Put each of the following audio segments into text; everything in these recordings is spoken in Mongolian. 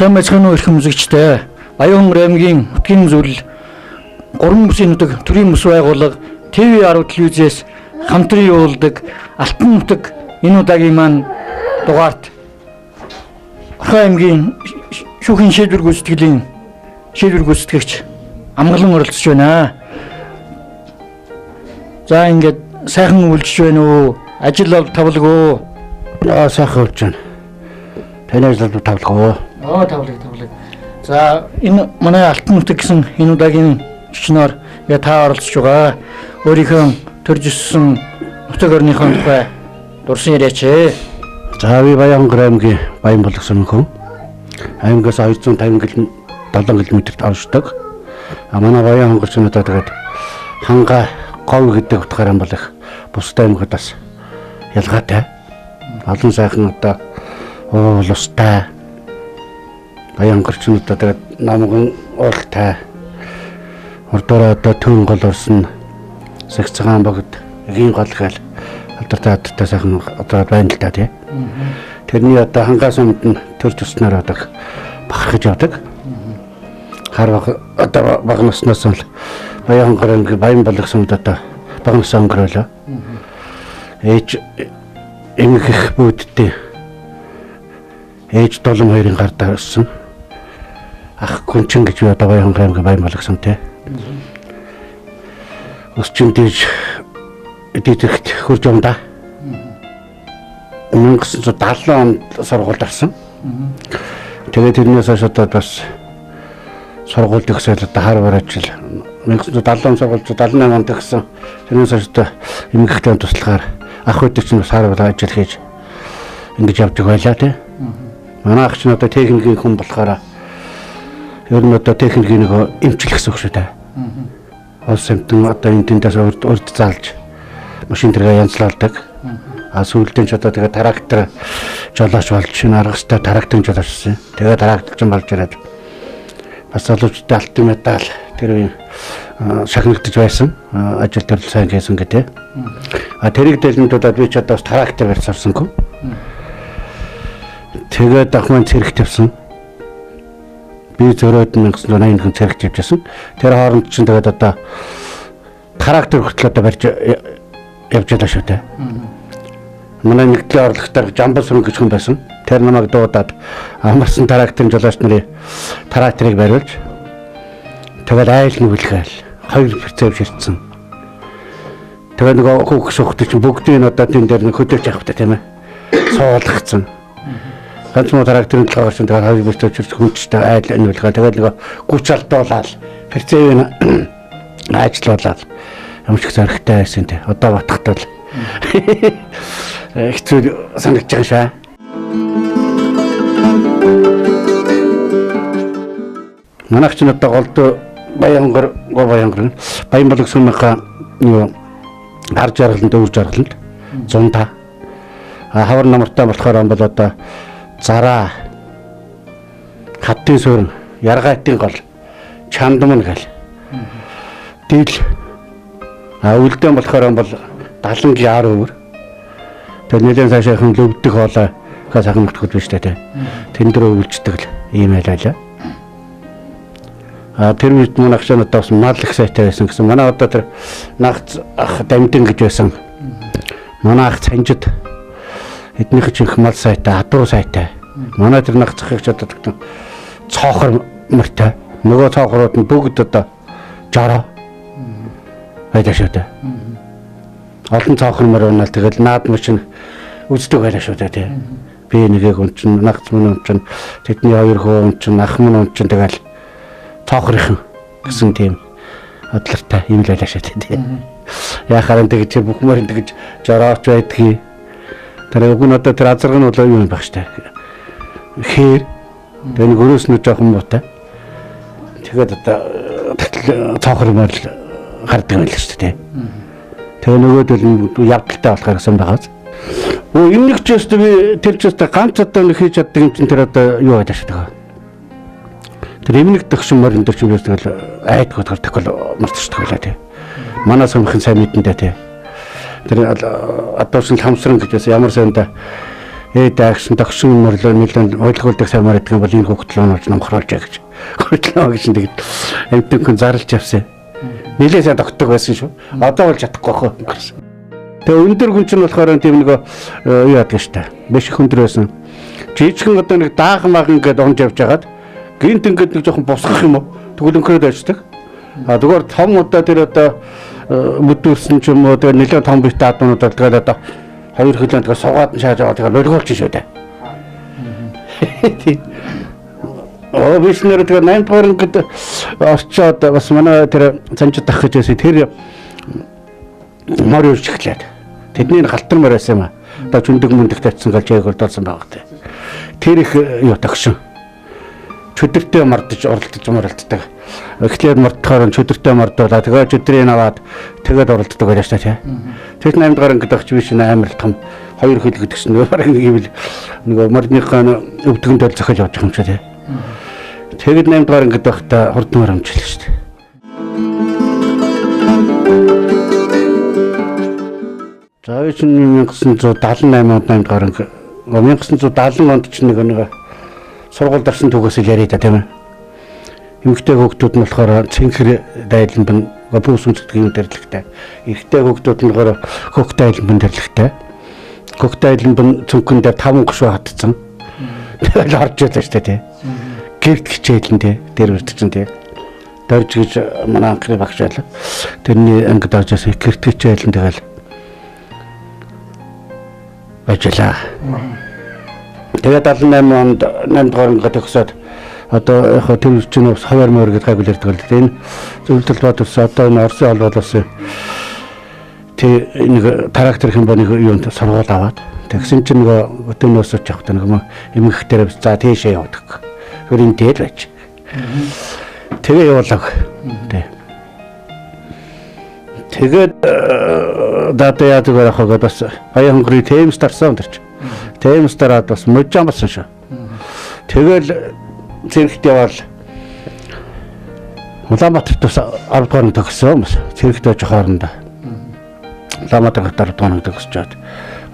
Сайн мэцхэн өрх музыкчтэй Баян аймгийн Утгийн зүйл 3 бүсийн нутаг төрийн бүс байгууллага ТV10 телевизээс хамтран явуулдаг Алтан нутаг энэ удаагийн маань дугаарт Орхон аймгийн шүүхийн шийдвэр гүйцэтгэгч амгалан оролцож байна. За ингээд сайхан үйлчж байна уу? Ажил тавлаг уу? Сайхан үйлчж байна. Таны ажил тавлаг уу? Тавлаг. За энэ манай Алтан нутаг гэсэн энэ удаагийн чичнээр та оролцож байгаа. Өөрийнхөө төрж өссөн нутаг орныхон тухай дурсан яриач. За би Баян аймгийн Баян болгосон хүн. Аймгаас 250 км-т оршдог. Манай Баян хонгорчнуудаа тэгээд ханга говь гэдэг утгаараа бол их бусдад аймагуудаас ялгаатай. Олон сайхан одоо уулстай Баян хонгорчнуудаа тэгээд намган уултай. Ордороо одоо төн гол орсон сагцгаан богд эгийн гол гал алдартай адтай сайхан одоо байна л та тий. Тэрний одоо хангаас өмнө төрж өснөр одоо бахархаж явдаг. Хар одоо бага насноос л Баян аймгийн Баян болгосон одоо бага нас өнгөрөөлөө. Ээж эмгэх бүүдтэй ээж долом хоёрын гардаа өссөн. Ах гүнчин гэж одоо Баян аймгийн Баян болгосон тий. Өсчин дэж эдгэрт хурж юмда. 1970 онд сургуульд орсон. Тэгээд тэрнээс хойш одоо бас сургууль төгсөөл одоо Харвар ажил 1970 он сургуульд 78 онд төгссөн. Тэрнээс хойш одоо эмгэгтэй туслахаар ах үүдч нь бас Харвар ажил хийж ингэж явж байлаа тий. Манай ах чинь одоо техникийн хүн болохоор ер нь одоо техникийн нэг эмчлэх гэсэн үг шүү дээ. Улс амтан одоо энэ тэндээс урд заалж машин тэргээ янзлуулдаг. Сүүлдэн ч одоо тэгээ трактор жолооч болж шинэ аргастай тракторын жолоочсон. Тэгээ тракторч болж ирээд бас оловчтой алтан медаль тэр үеийн шагнагдаж байсан. Ажил төрөл сайн хийсэн гэдэг. Тэрийг дэлгэнтуудад би ч одоо трактор барьж авсангүй. Тэгээд ахман цэрэг тавьсан. Би зөрөөд 1980 хүн цэрэг тавьжсэн. Тэр хооронд чинь тэгээд одоо трактор хүртэл одоо барьж явж байлаа шүү дээ. Манай нэгдлийн орлоготойгоо Жамбал сүрэн гэж хүн байсан. Тэр намайг дуудаад амарсан тракторын жолооч нарын тракторыг бариулж тэгээд айл нүгэлгээл 2% ширтсэн. Тэгээд нөгөө хүүхс хөхтэй чинь бүгдийг одоо тэн дээр нэг хөдөлж авах та тийм ээ. Суулгацсан. Ганц муу тракторын толгойгоор чинь тэгээд 2% ширтсэн хүчтэй айл нүгэлгээ тэгээд нөгөө гүч алдуулаад перцевийн ажиллуулаад ямч их зоригтой байсан те. Одоо батхтал хэцүү санагдаж байгаа шээ. Манайх ч одоо голд Баян болгосныхаа юу гар жаргаланд өвөр жаргаланд зунда хавар намартай болохоор бол одоо зараа хаттын суурин яргаатын гол чандман гал дил үлдэн болохоор бол 70 яар өвөр. Тэр нэлээд цаашаа хүн лөвдөх хоолой сайхан нутгууд биш дээ. Тэн дээр өвлждэг л ийм байлаа. Тэр үед манайх ч одоо бас мал их сайтай байсан гэсэн. Манай одоо тэр нагц ах дамдин гэж байсан. Манай ах цанжид эднийх ч их мал сайтай, адуу сайтай. Манай тэр нагц ах ч одоо цоохор мөртэй. Нөгөө цоохрууд нь бүгд одоо жороо байлаа шүү дээ. Олон цоохор мөр унаал тэгэл наадмын чинь үздэг байлаа шүү дээ тий. Би нэгийг он чинь нагц мөн он чинь тэдний хоёр хөө он чинь ах мөн он чинь тэгэл цоохрын гэсэн тийм бодлортой юм л байлаа шүү дээ тий. Яхаар энэ гэж бүх мөр ингэж жорооч байдгийг. Тэр уг нь одоо тэр азаргын бол юу юм байх штэ. Хээр тэр нэг өрөөс нь жоохон муутай. Тэгээд одоо цоохор мөр гардаг байл шүү дээ. Тэгээ нөгөөдөл явдалтай болохоор гэсэн байгаас. Энэ нэг ч өстө би тэр ч өстө ганц одоо нэг хийж чаддаг юм чинь тэр одоо юу байдаг шүү дээ. Тэр эмнэг төгшин морин дээр ч юм тэгэл айдгууд гардаг бол марцдаг байлаа тий. Манай сумхэн сайн мэдэндээ тий. Тэр адуусан хамсран гэж байсан ямар сайндаа даагсан тогшин мөрлөө нэлээд ойлгуулдаг саймаар гэдэг бол энэ хүүхдэл онооч номхруулж гэж. Хөдлөө гэж тэгээд амтэн хүн зарлж явсан. Нэлээд сайн тогтдог байсан шүү. Одоо бол чадахгүй хөө. Тэгээ өндөр хүн чинь болохоор тийм нэг юу яадаг штэ. Биш их өндөр байсан. Жижигхэн одоо нэг даахан маг ингээд онж явж хагаад гинт ингээд нэг жоохон босгох юм уу? Тэгвэл өнхрөөд ажилладаг. А зүгээр том удаа тэр одоо мүдүүлсэн ч юм уу тэгээ нэлээд том бит дааднууд тэгээд одоо хоёр хөлөнд тэгээ суугаад шааж байгаа тэгээ лөргөөлч шүү дээ. Биш нэр тэгээ 8 дугаар ингээд орчоод бас манай тэр цанчид ах гэж байсан тэр мөр юуч эхлээд тэдний галтар мөр байсан юм а. Одоо чүндэг мөндөг татсан гал жайг болдсон байгаа те. Тэр их юу тогшин. Чөдөртэй мардж оролдож моролддог. Эхлээд мордохоор чөдөртэй мордуулаа. Тэгээд чөдрийг аваад тэгээд оролддог байлаа шүү дээ. Тэр 8 дугаар ангид огч биш амар том хоёр хөл гэдэг чинь бараг нэг юм л нөгөө мордныхаа өвдгөнд бол зохиол явж байгаа юм шиг тий. Тэгээд 8 дугаар ангид байхдаа хурдмаар амжилаа шүү дээ. За чинь 1978 онд 8 дугаар анги 1970 онд ч нэг сургууль дарсан түүгээс л яриа та тийм ээ. Эмэгтэй хүүхдүүд нь болохоор цэнхэр дайлан бин бүүс үнцдэг юм дэрлэгтэй. Эрэгтэй хүүхдүүд нь болохоор хөх дайлан бин дэрлэгтэй. Хөх дайлан бин цүнхэн дээр 5 гушуу хатцсан. Тэгэл орж ялаа шүү дээ тий. Гэрт хичээлэн тий. Дээр үрдэж чинь тий. Дорж гэж манай анхны багш байлаа. Тэрний ангид орж яасан гэрт хичээлэн тэгэл ажиллаа. Тэгээд 78 онд 8 дугаар ангид төгсөөд одоо яг тэр чинь бас хавар мөр гэж гайгуулдаг л дээ. Энэ зөвлөлт бод ус одоо энэ Оросын холбоос тэг нэг трактор хэм боны юунд сургууль аваад тэгсэн чинь нөгөө өтөнөөс очих та нэг эмгэх дээр за тийшээ явдаг. Тэр энэ дээр байж. Тэгээ явуулаг. Тэгээд дата яадаг байхаа бас баян хөнгөрий тэмс тарсан өнтерч. Тэмс тараад бас мужаан болсон шүү. Тэгэл зэрэгт явал Улаанбаатарт бас 10 дугаар нь төгссөн бас зэрэгт байж хоорондоо. Улаанбаатарт 10 дугаар нь төгсөж чад.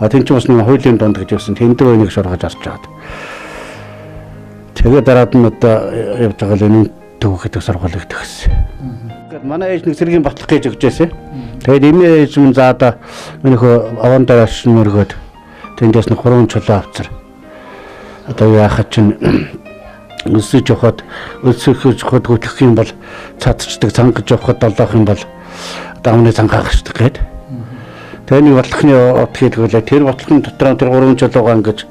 А тэн чинь бас нэг хуулийн дунд гэж байсан. Тэнд рүү энийг шургаж арч чад. Тэгээ дараад нь одоо явж байгаа л энэ төгөөхөд сургуулийг төгссөн. Гэт манай ээж нэг сэргийн батлах гэж өгч байсан. Тэгээд эмээ ээж минь за одоо минийхөө аван дээр шин мөргөөд тэндээс нэг 3 чулуу авцар. Одоо яахад чинь өсөж явахад хөтлөх юм бол цадцдаг цангаж явахад долоох юм бол даамны цангаагчдаг гээд. Тэгээ нэг бодлохны отхийлгүүлээ тэр бодлохын дотор тэр 3 чулуугаа ингэж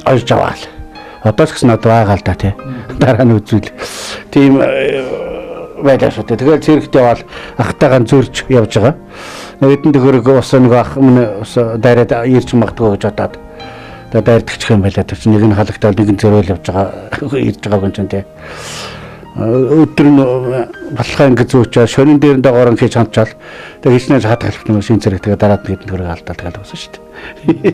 ойж аваал. Одоо ч гэсэн одоо байгаа л да тий. Дараа нь үзүүл. Тийм байлаа шүү дээ. Тэгээд зэрэгт явал ахтайгаан зөрж явж байгаа. Эдэн төгөрөг ус нэг ах өмнө ус дайраад ирж магадгүй гэж бодоод тэгээд дайрдагчих юм байлаа. Тэр чинь нэг нь халагтаа нэг нь зөрөөл явж байгаа ирж байгаа юм чинь тий. Өдөр нь балхаа ингэ зүүчээ шөнийн дээр дагавар хийж хандчаал. Тэгээд хичнээн хатгалах нэг шин зэрэг тэгээд дараад нэг төгөрөг алдаад тэгээд болсон шүү дээ.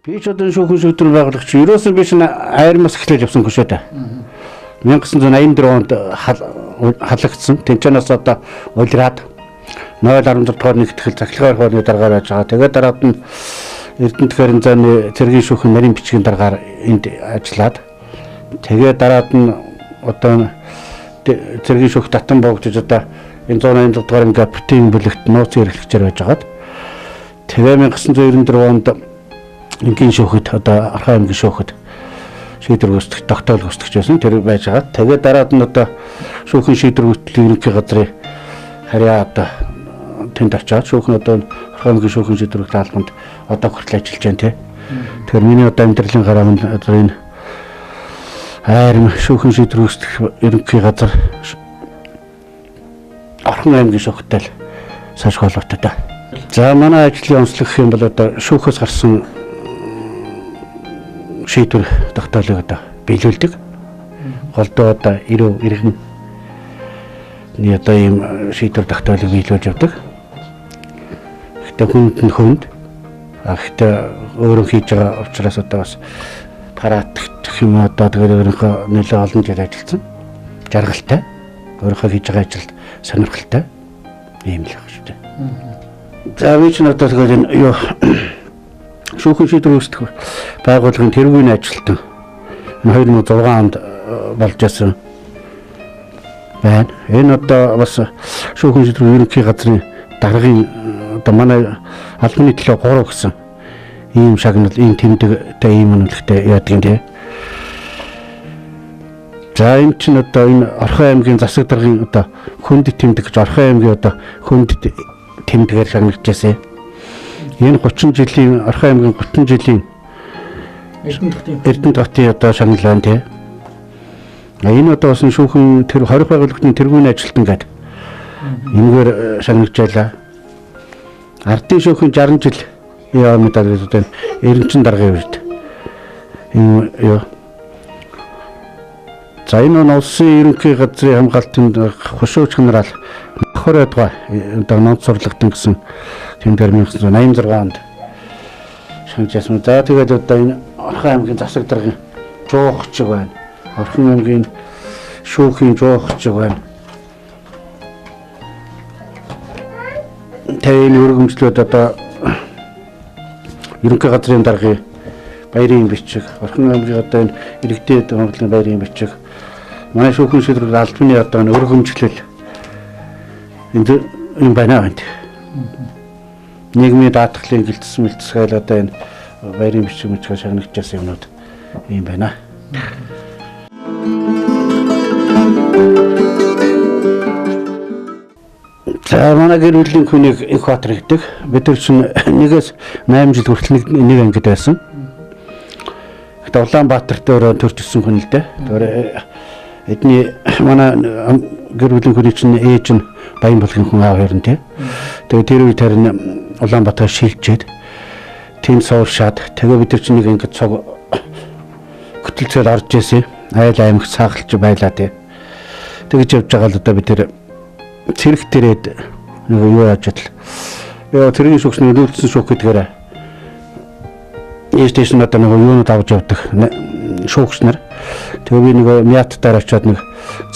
Би ч одоо шүүхэн шийдвэр байгуулагч ерөөсөн биш айрмас эхлэж явсан хүн шүү дээ. 1984 онд халагдсан. Тэнцэнээс одоо улираад 0.16 дугаар нэгтгэл захлагаар хооны дараагаар байж байгаа. Тэгээд дараад нь Эрдэнэт хэрэн зааны цэргийн шүүхэн нарийн бичгийн дараагаар энд ажиллаад тэгээд дараад нь одоо цэргийн шүүх татан богдож одоо энэ 180 дугаар ингээ бүтэн бүлэгт нууцын эрхлэгчээр байж байгаад тэгээ 1994 онд ингийн шүүхэд одоо Архай аймгийн шүүхэд шийдвэр гүйцэтгэх тогтоол гүйцэтгэж байсан тэр байж байгаа. Тэгээд дараад нь одоо шүүхэн шийдвэр гүйцэтгэлийн ерөнхий газрын харьяа одоо тэнд очиад шүүхэн одоо Архай аймгийн шүүхэн шийдвэр гүйцэтгэх албанд одоо хүртэл ажиллаж байна тий. Тэгэхээр миний одоо амьдралын гараа минь одоо энэ хайрын шүүхэн шийдвэр гүйцэтгэх ерөнхий газар Архай аймгийн шүүхтэй л саш холбоотой та. За манай ажлын онцлог гэх юм бол одоо шүүхээс гарсан шийдвэр тогтоолыг одоо биелүүлдэг. Голдоо одоо иргэн ни одоо ийм шийдвэр тогтоолыг биелүүлж явдаг. Гэхдээ хүнд нь хүнд. Гэхдээ өөрөө хийж байгаа учраас одоо бас паратгах юм одоо тэгээд өөрийнхөө нэлээд олон жил ажилласан. Жаргалтай. Өөрийнхөө хийж байгаа ажилд сонирхолтой. Ийм л баг шүү дээ. За би ч надад тэгэл энэ юу шүүхэн шийдвэр үүсгэх байгууллагын тэргүүний ажилтан 2006 онд болж байсан байна. Энэ одоо бас шүүхэн шийдвэр ерөнхий газрын даргын одоо манай албаны төлөө 3 гэсэн ийм шагнал, ийм тэмдэгтэй ийм үнэлэхтэй яадаг юм тий. За энэ чинь одоо энэ Орхон аймгийн засаг даргын одоо хүнд тэмдэг гэж Орхон аймгийн одоо хүнд тэмдгээр шагнагдчихсан. Энэ 30 жилийн Орхон аймгийн 30 жилийн Эрдэнэ хотын одоо шагнал байна тий. Энэ одоо бас шүүхэн тэр 20 байгууллагын тэргүүний ажилтан гэдэг энэгээр шагнагдчихлаа. Ардын шүүхийн 60 жил яа мэдээд одоо эренчин даргын үед энэ юу. За энэ нь улсын ерөнхий газрын хамгаалтын хушууч генерал Мохородгой одоо нууц сурлагдсан гэсэн тэмдгээр 1986 онд шагнажсэн. За тэгээд одоо энэ Орхон аймгийн засаг даргын жуухчиг байна. Орхон аймгийн шүүхийн жуухчиг байна. Тэгээд энэ өргөмжлүүд одоо ерөнхий газрын даргын баярын бичиг, Орхон аймгийн одоо энэ иргэдэд Монголын баярын бичиг, манай шүүхэн шийдвэр албаны одоо өргөмжлөл энэ байна байна. Нийгмийн даатгалын гэлтсэн мэлцгээл одоо энэ баярын бичиг мэтгээ шагнагдчихсан юмнууд ийм байна. За манай гэр бүлийн хүнийг их Баатар гэдэг. Бид нар чинь 1-8 жил хүртэл нэг ангид байсан. Гэтэ Улаанбаатарт өөрөө төрчихсөн хүн л дээ. Тэр эдний манай гэр бүлийн хүний чинь ээж нь Баянбалгийн хүн аав хэрэн тий. Тэгээ тэр үед харин Улаанбаатар шилжээд тийм сууршаад тэгээ бид нар чинь нэг ангид цог хөтөлцөөл орж ирсэн. Айл аймаг саагалж байлаа тий. Тэгж явж байгаа л одоо бид тэр цэрэг төрээд нэг юу яаж чадал. Яа тэргийн шүүгчний нөлөөлсөн шүүх гэдгээр эстейшн одоо нэг юунууд авч явдаг шүүгч нар. Тэгээ би нэг мятаар очиод нэг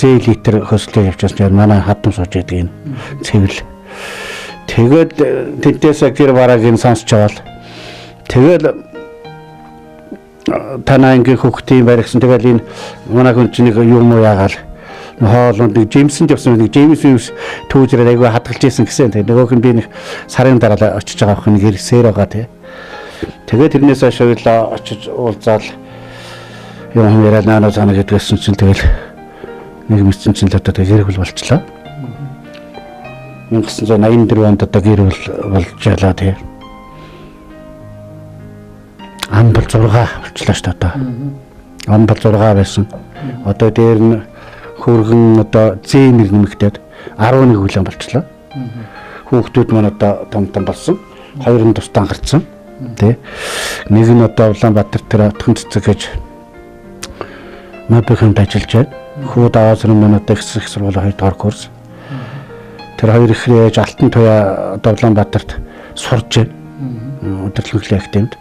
зээл литр хөслөө явчихсан. Манай хадам сууж байдаг энэ цэвэл. Тэгээд тэнтээс гэр бараагийн сонсч аваад тэгэл танаангийн хүүхдийн баригсан. Тэгэл энэ манай хүн чинь нэг юм уу яагаал хоолнд нэг Джеймсэнд явсан нэг Джеймс түүжрээ айгүй хадгалж ийсэн гэсэн. Тэгээ нөгөөх нь би нэг сарын дараа очиж байгаа охин гэрсээр байгаа тий. Тэгээ тэрнээс хойш очиж уулзаал юм яриад наанаа цаана гэдгсэн чинь тэгэл нэг мэдсэн чинь л одоо гэр бүл болчлаа. 1984 онд одоо гэр бүл болж ялаа тий. Амбал 6 болчлаа шүү дээ одоо. Амбал 6 байсан. Одоо дээр нь хөргөн одоо зээмэр нэмэгдээд 11 хүлэн болчлоо. Хүүхдүүд маань одоо том болсон. Хоёр нь тусдаа гарцсан. Тэ. Нэг нь одоо Улаанбаатар тэр отхон цэцэг гэж мапханд ажиллаж байна. Хүүд аваасрын маань одоо их сургуулийн 2 дугаар курс. Тэр хоёр ихрээ ээж Алтан туяа одоо Улаанбаатарт сурж байна. Удирдлагын академид.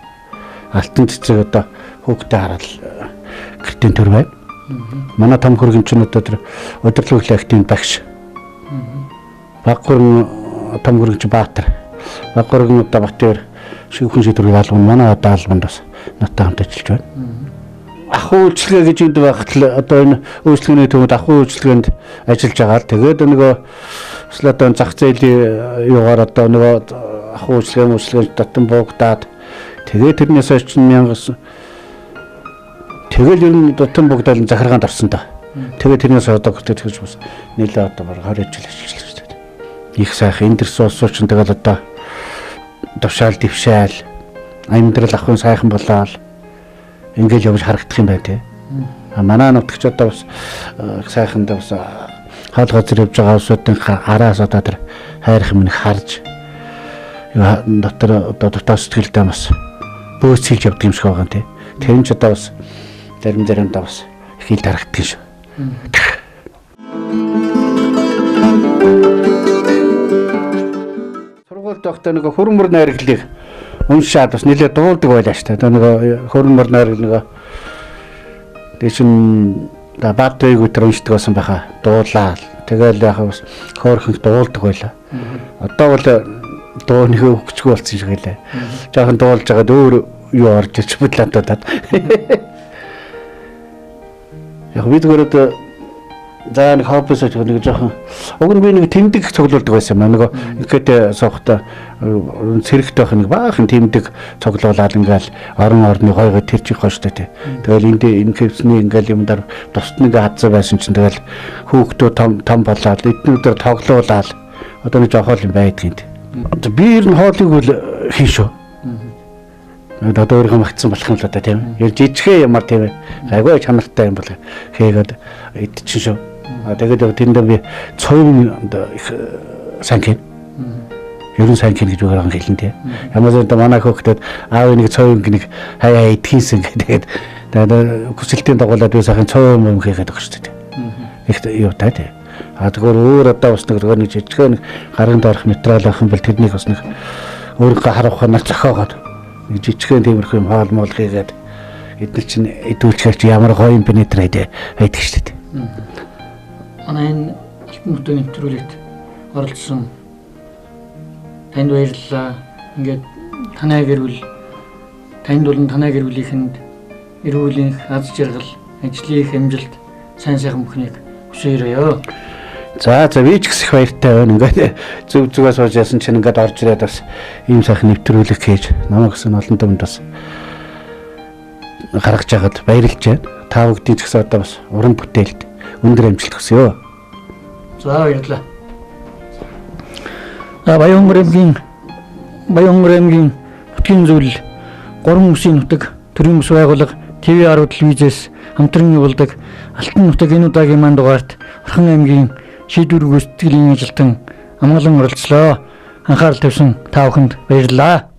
Алтан цэцэг одоо хүүхдээ хараад гэртэн төр байна. Манай том хөргөн чинь одоо тэр удирдлагын академид багш. Баг хөргөн том хөргөн чи Баатар. Баг хөргөн одоо Батбаяр шүүхэн шийдвэрийн албан манай одоо албанд бас надтай хамт ажиллаж байна. Ахуй үйлчлэгээ гэж энд байхад л одоо энэ үйлчлэгээний төвөнд ахуй үйлчлэгээнд ажиллаж байгаа. Тэгээд нөгөө одоо зах зээлийн юугаар одоо нөгөө ахуй үйлчлэгээ татан буугдаад тэгээд тэрнээс хойш чинь 1000 тэгэл ер нь дотн богдол захиргаанд орсон та. Тэгээд тэрнээс одоо тэгж бас нэлээ одоо баг 20 жил ажиллаж шүү дээ. Их сайхан энэ төр суусууч тэгэл одоо тушаал дэвшаал амьдрал ахын сайхан болоод ингээл явж харагдах юм байна тий. Манай нутагч одоо бас сайхан дэ бас хаал газар явж байгаа усуудын араас одоо тэр хайрах минь харж дотор одоо дотоос сэтгэлдээ бас бөөцөлж явдаг юм шиг байгаа тий. Тэр нь ч одоо бас заримдаа бас их ил дарагддаг шүү. Сургуульд байхдаа нэг хөрмөр найрглыг уншаад бас нэлээд дуулдаг байлаа шүү дээ. Нэг хөрмөр найрглыг дээшин Баатайг өтер уншдаг байсан байхаа дуулаа. Тэгэл яг бас хөөрхөн дуулдаг байлаа. Одоо бол дуу нэг өгчгүй болсон шиг байлаа. Жохон дуулж байгаад өөр юу орж ирч бүтлантаад. Яг бид гөрөд за нэг хоббис гэж нэг жоохон уг нь би нэг тэмдэг цуглуулдаг байсан юм. Нөгөө ингээд суухта цэрэгт байх нэг баахан тэмдэг цуглуулаад ингээл орны гойгоо тэрчих хооштой тий. Тэгэл энэ хэвсний ингээл юмдар тусд нэг хадсан байсан чинь тэгэл хүүхдүүд том болоод эднүүдээр тоглоулаад одоо нэг жоохол юм байдгийн тий. Би ер нь хоолыг бол хийн шүү. Одоо өөрийнхөө магтсан болох юм л одоо тийм. Ер жижигхэн ямар тийм айгүй чанартай юм бол хийгээд идчихэн шүү. Тэгээд тэндээ би цовын их сайн хийн. Ерөн сайн хийн гэж байгаа юм хэлэн тий. Ямар ч манай хөөхдöd аав нэг цовын нэг хаяа идхийнсэн гэдэг. Тэгээд хүсэлтийн дагуулад би сайхан цовын юм хийгээд өгч шүү дээ. Их юу таа тий. Тэгэхээр өөр одоо бас нэг жижигхэн гарын доорх материал авах юм бол тэднийг бас нэг өөрийнхөө харах ханаар зохиогоод нэг жижигхэн тиймэрхүү юм хоол моол хийгээд эдгээр чинь идүүлчихэж ямар гоё юм бэ нэтрэд байдаг шүү дээ. Манай энэ алтан нутгийн нэвтрүүлэгт оролцсон танд баярлалаа. Ингээд танай гэрүүл танд болон танай гэрүүлийнхэнд эрүүлийн аз жаргал, ажлын их амжилт, сайн сайхан бүхнийг хүсээрээ. За би ч их баяртай байна. Ингээд зүгээс сууж яасан чинь ингээд орж ирээд бас ийм сайхан нэвтрүүлэг хийж намайг гэсэн олон дүнд бас гаргаж яагаад баярлж байна. Та бүгдийн ч гэсэн одоо бас уран бүтээлд өндөр амжилт хүсье. За баярлалаа. Баянгэрэмгийн нутгийн зүйл 3 үсгийн нутаг төрийн бүс байгууллага TV10 телевизээс хамтран явуулдаг Алтан нутаг энэ удаагийн манд дугаарт Орхон аймгийн шийдвэр гүйцэтгэлийн ажилтан амгалан оролцлоо. Анхаарал тавьсан та бүхэнд баярлалаа.